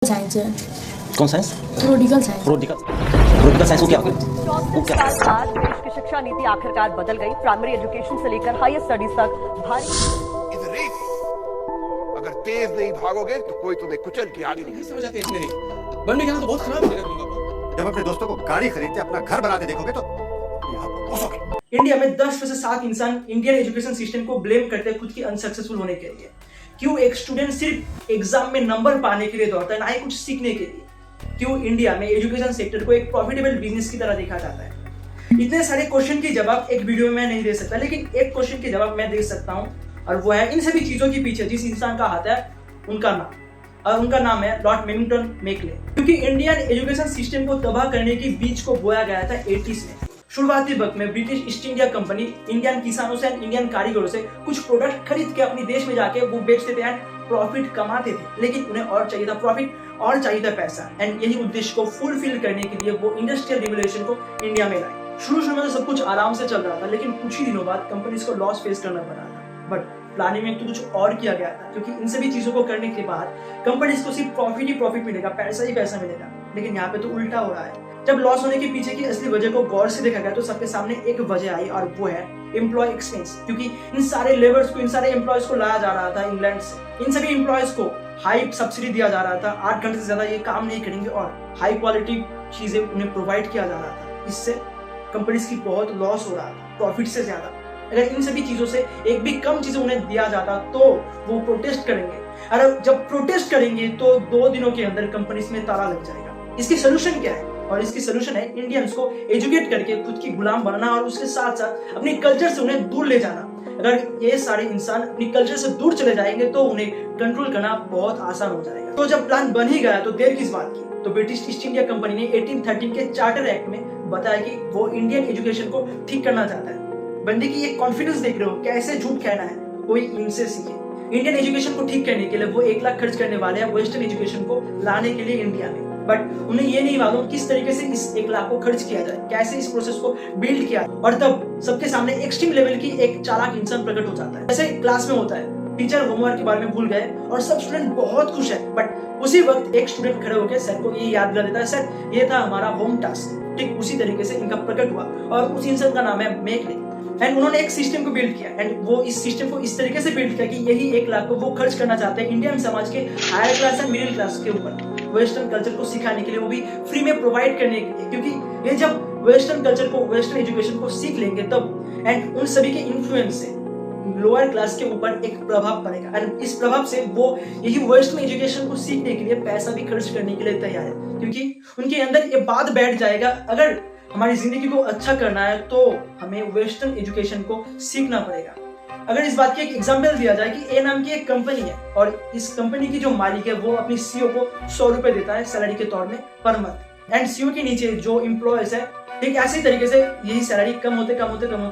Science है। कौन science? Prodigal science. Prodigal science को क्या होता है? 34 साल बाद देश की शिक्षा नीति आखिरकार बदल गई। प्राइमरी एजुकेशन से लेकर हायर स्टडीज तक भारी इस रेस अगर तेज नहीं भागोगे तो कोई तुम्हें कुचल के आगे नहीं समझ आते इतने नहीं बनने के तो बहुत खराब हो जाएगा। जब अपने दोस्तों को गाड़ी खरीदते अपना घर बनाते देखोगे तो आप घुसोगे। इंडिया में 10 में से 7 इंसान इंडियन एजुकेशन सिस्टम को ब्लेम करते हैं खुद की अनसक्सेसफुल होने के लिए। क्यों एक स्टूडेंट सिर्फ एग्जाम में नंबर पाने के लिए दौड़ता है, ना ही कुछ सीखने के लिए? क्यों इंडिया में एजुकेशन सेक्टर को एक प्रॉफिटेबल बिजनेस की तरह देखा जाता है? इतने सारे क्वेश्चन के जवाब एक वीडियो में मैं नहीं दे सकता, लेकिन एक क्वेश्चन के जवाब मैं दे सकता हूँ, और वो है इन सभी चीजों के पीछे जिस इंसान का हाथ है उनका नाम, और उनका नाम है लॉर्ड मेकिंगटन मेकले। क्योंकि इंडियन एजुकेशन सिस्टम को तबाह करने की बीज को बोया गया था 80s में। शुरुआती वक्त में British east India company Indian किसानों से, इंडियन कारीगरों से कुछ प्रोडक्ट खरीद के अपने देश में जाके वो बेचते थे एंड प्रॉफिट कमाते थे, लेकिन उन्हें और चाहिए था प्रॉफिट, और चाहिए था पैसा। एंड यही उद्देश्य को फुलफिल करने के लिए वो इंडस्ट्रियल रिवोल्यूशन को इंडिया में लाए। शुरू में तो सब कुछ आराम से चल रहा था, लेकिन कुछ ही दिनों बाद कंपनीज को लॉस फेस करना पड़ा था। बट प्लानिंग में तो कुछ और किया गया था, क्योंकि इन सभी चीजों को करने के बाद कंपनीज को सिर्फ प्रॉफिट ही प्रॉफिट मिलेगा, पैसा ही पैसा मिलेगा। लेकिन यहाँ पे तो उल्टा हो रहा है। जब लॉस होने के पीछे की असली वजह को गौर से देखा गया तो सबके सामने एक वजह आई, और वो है एम्प्लॉय एक्सपेंस। क्योंकि इन सारे लेबर्स को, इन सारे एम्प्लॉयज को लाया जा रहा था इंग्लैंड से। इन सभी एम्प्लॉयज को हाई सब्सिडी दिया जा रहा था, 8 घंटे से ज्यादा ये काम नहीं करेंगे, और हाई क्वालिटी चीजें उन्हें प्रोवाइड किया जा रहा था। इससे कंपनीज की बहुत लॉस हो रहा था, प्रॉफिट से ज्यादा। अगर इन सभी चीजों से एक भी कम चीजें उन्हें दिया जाता तो वो प्रोटेस्ट करेंगे, और जब प्रोटेस्ट करेंगे तो 2 दिनों के अंदर कंपनीज में ताला लग जाएगा। इसकी सोल्यूशन क्या है? और इसकी सोल्यूशन है इंडियंस को एजुकेट करके खुद की गुलाम बनाना, और उसके साथ साथ अपनी कल्चर से उन्हें दूर ले जाना। अगर ये सारे इंसान अपनी कल्चर से दूर चले जाएंगे तो उन्हें कंट्रोल करना बहुत आसान हो जाएगा। तो जब प्लान बन ही गया तो देर किस बात की? तो ब्रिटिश ईस्ट इंडिया कंपनी ने 1813 के चार्टर एक्ट में बताया कि वो इंडियन एजुकेशन को ठीक करना चाहता है। बंदे की ये कॉन्फिडेंस देख रहे हो, कैसे झूठ कहना है, कोई इनसे सीखे। इंडियन एजुकेशन को ठीक करने के लिए वो 1 लाख खर्च करने वाले हैं वेस्टर्न एजुकेशन को लाने के लिए इंडिया में। बट उन्हें ये नहीं मालूम किस तरीके से इस 1 लाख को खर्च किया जाए, कैसे इस प्रोसेस को बिल्ड किया। और तब सबके सामने एक्सट्रीम लेवल की एक चालाक इंसान प्रकट हो जाता है। जैसे क्लास में होता है, टीचर होमवर्क के बारे में भूल गए और सब स्टूडेंट बहुत खुश है, बट उसी वक्त एक स्टूडेंट खड़े होकर सर को ये याद दिला देता है, सर ये था हमारा होम टास्क। ठीक उसी तरीके से इनका प्रकट हुआ, और उस इंसान का नाम है मेकले। एंड उन्होंने एक सिस्टम को बिल्ड किया, एंड वो इस सिस्टम को इस तरीके से बिल्ड किया कि यही 1 लाख को वो खर्च करना चाहते हैं इंडियन समाज के higher class and middle class के ऊपर, वेस्टर्न कल्चर को सिखाने के लिए, वो भी फ्री में प्रोवाइड करने के लिए। क्योंकि ये जब वेस्टर्न कल्चर को, वेस्टर्न एजुकेशन को सीख लेंगे तब, एंड उन सभी के इन्फ्लुएंस से लोअर क्लास के ऊपर एक प्रभाव पड़ेगा, एंड इस प्रभाव से वो यही वेस्टर्न एजुकेशन को सीखने के लिए पैसा भी खर्च करने के लिए तैयार है। क्योंकि उनके अंदर ये बात बैठ जाएगा, अगर हमारी जिंदगी को अच्छा करना है तो हमें वेस्टर्न एजुकेशन को सीखना पड़ेगा। अगर इस बात की एक एग्जांपल दिया जाए कि ए नाम की एक कंपनी है, और इस कंपनी की जो मालिक है वो अपनी सीईओ को 100 रुपए देता है सैलरी के तौर में पर मंथ, एंड सीईओ के नीचे जो एम्प्लॉयज है, ठीक ऐसे तरीके से यही सैलरी कम होते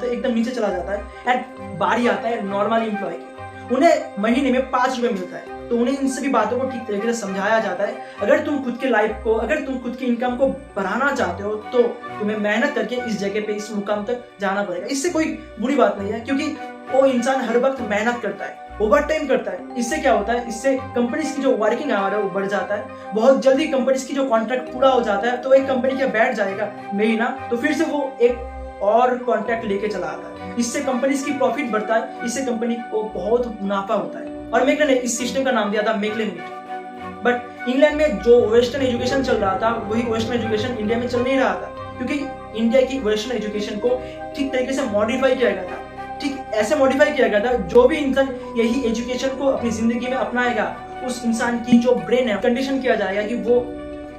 एकदम नीचे चला जाता है। एंड बारी आता है नॉर्मल एम्प्लॉय की, उन्हें महीने में 5 रुपए मिलता है। तो उन्हें इन सभी बातों को ठीक तरीके से समझाया जाता है, अगर तुम खुद के लाइफ को, अगर तुम खुद की इनकम को बढ़ाना चाहते हो तो तुम्हें मेहनत करके इस जगह पे, इस मुकाम तक जाना पड़ेगा। इससे कोई बुरी बात नहीं है, क्योंकि वो इंसान हर वक्त मेहनत करता है, ओवर टाइम करता है। इससे क्या होता है, इससे कंपनीज की जो वर्किंग आवर है वो बढ़ जाता है। बहुत जल्दी कंपनीज की जो कॉन्ट्रैक्ट पूरा हो जाता है, तो एक कंपनी क्या बैठ जाएगा महीना, तो फिर से वो एक और कॉन्ट्रैक्ट लेके चला आता है। इससे कंपनीज की प्रॉफिट बढ़ता है, इससे कंपनी को बहुत मुनाफा होता है। और मेकले ने इस सिस्टम का नाम दिया था मेकले मीट। बट इंग्लैंड में जो वेस्टर्न एजुकेशन चल रहा था, वही वेस्टर्न एजुकेशन इंडिया में चल नहीं रहा था, क्योंकि इंडिया की वेस्टर्न एजुकेशन को ठीक तरीके से मॉडिफाई किया गया था। ठीक ऐसे मॉडिफाई किया गया था, जो भी इंसान यही एजुकेशन को अपनी जिंदगी में अपनाएगा, उस इंसान की जो ब्रेन है कंडीशन किया जाएगा कि वो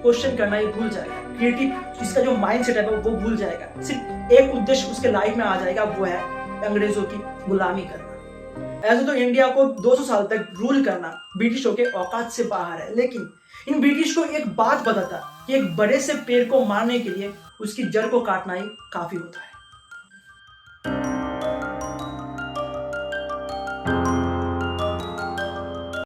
क्वेश्चन करना ही भूल जाएगा, क्रिएटिव इसका जो माइंडसेट है वो भूल जाएगा। सिर्फ एक उद्देश्य उसके लाइफ में आ जाएगा, वो है अंग्रेजों की गुलामी करना। ऐसे तो इंडिया को 200 साल तक रूल करना ब्रिटिशों के औकात से बाहर है, लेकिन इन ब्रिटिश को एक बात पता था कि एक बड़े से पेड़ को मारने के लिए उसकी जड़ को काटना ही काफी होता है।